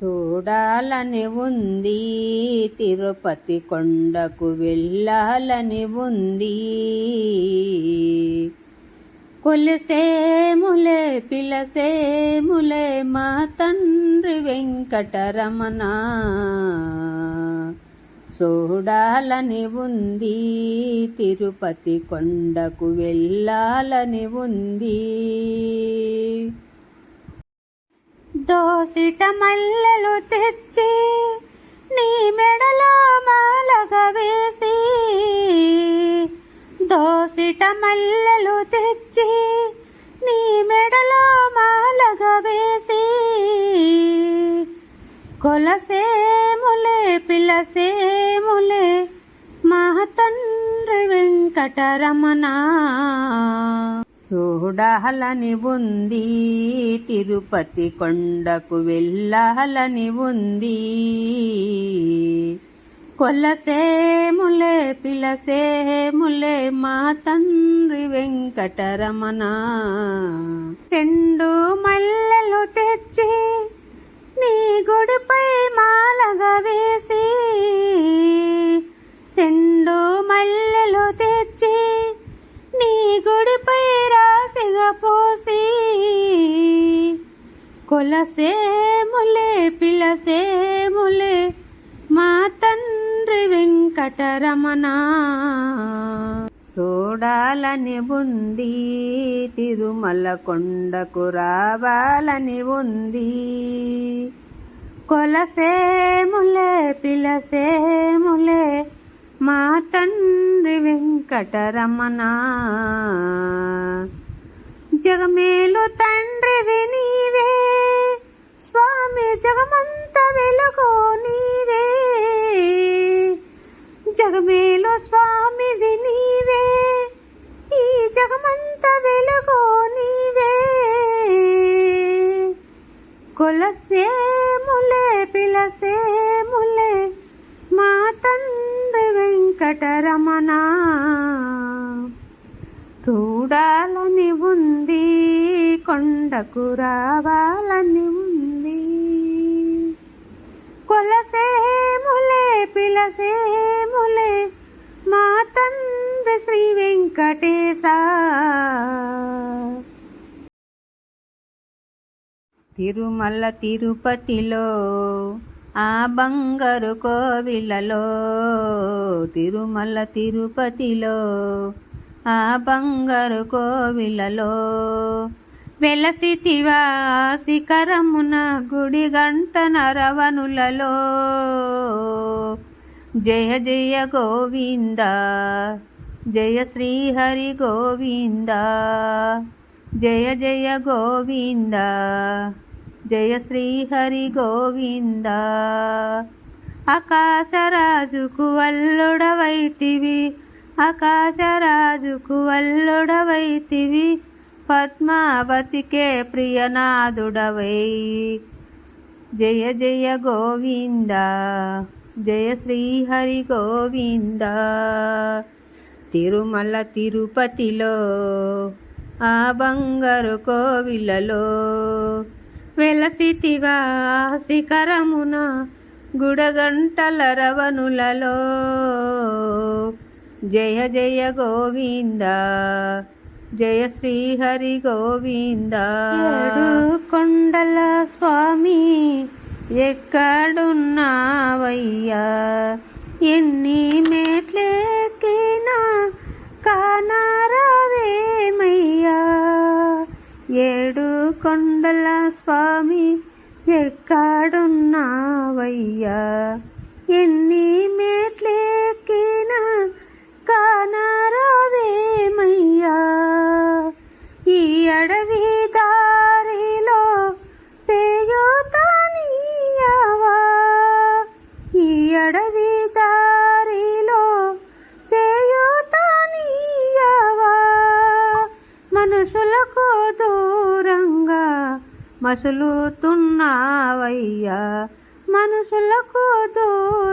చూడాలని ఉంది, తిరుపతి కొండకు వెళ్ళాలని ఉంది. కొలిసేములే పిలసేములే మా తండ్రి వెంకటరమణ. చూడాలని ఉంది, తిరుపతి కొండకు వెళ్ళాలని ఉంది. దోసిట మల్లెలు తెచ్చి నీ మెడలో మాలగా వేసి, దోసిట మల్లెలు తెచ్చి నీ మెడలో మాలగా వేసి, కొలసేములే పిలసేములే మా తండ్రి వెంకటరమణ. చూడాలని ఉంది, తిరుపతి కొండకు వెళ్ళాలని ఉంది. కొలసేములే పిలసేములే మా తండ్రి వెంకటరమణ. సెండు మల్లెలు తెచ్చి నీ గుడిపై మాలగా వేసి, సెండు మల్లెలు తెచ్చి నీ గుడిపై రాసిగా పోసి, కొలసేములే పిలసేములే మా తండ్రి వెంకటరమణ. చూడాలని ఉంది, తిరుమల కొండకు రావాలని ఉంది. కొలసేములే పిలసేములే మా తండ్రి వెంకటరమణ. జగమేలు తండ్రివి నీవే స్వామి, జగమంత వెలుగు నీవే. జగమేలు స్వామివి నీవే, ఈ జగమంత వెలుగు నీవే. కొలసేములే పిలసేములే మా తండ్రి వెంకటరమణ. చూడాలని ఉంది, కొండకు రావాలని ఉంది. కొలసేములే పిలసేములే మా తండ్రి శ్రీ వెంకటేశ. తిరుమల తిరుపతిలో ఆ బంగారు కోవిలలో, తిరుమల తిరుపతిలో ఆ బంగారు కోవిలలో, వెలసితివా శిఖరమున గుడి గంట నరవనులలో. జయ జయ గోవింద, జయ శ్రీహరి గోవింద, జయ జయ గోవింద, జయ శ్రీహరి గోవింద. ఆకాశరాజుకు వల్లుడవైతివి, ఆకాశరాజుకు వల్లుడవైతివి, పద్మావతికే ప్రియనాథుడవై. జయ జయ గోవింద, జయ శ్రీహరి గోవింద. తిరుమల తిరుపతిలో ఆ బంగారు కోవిలలో, వెలసితివా శిఖరమున గుడగంటల రవనులలో. జయ జయ గోవింద, జయ శ్రీహరి గోవింద. ఏడు కొండల స్వామి ఎక్కడున్నావయ్యా, ఎన్ని మెట్లెక్కినా కానరావేమయ్యా. ఏడు కొండల స్వామి ఎక్కడున్నావయ్యా, ఎన్ని మెట్లెక్కినా కానరావేమయ్యా. ఈ అడవి దారిలో చేయూతనియ్యవా, ఈ అడవి దారిలో చేయూతనియ్యవా. మనుషులకు దూరంగా మసులుతున్నావయ్యా, మనుషులకు దూరం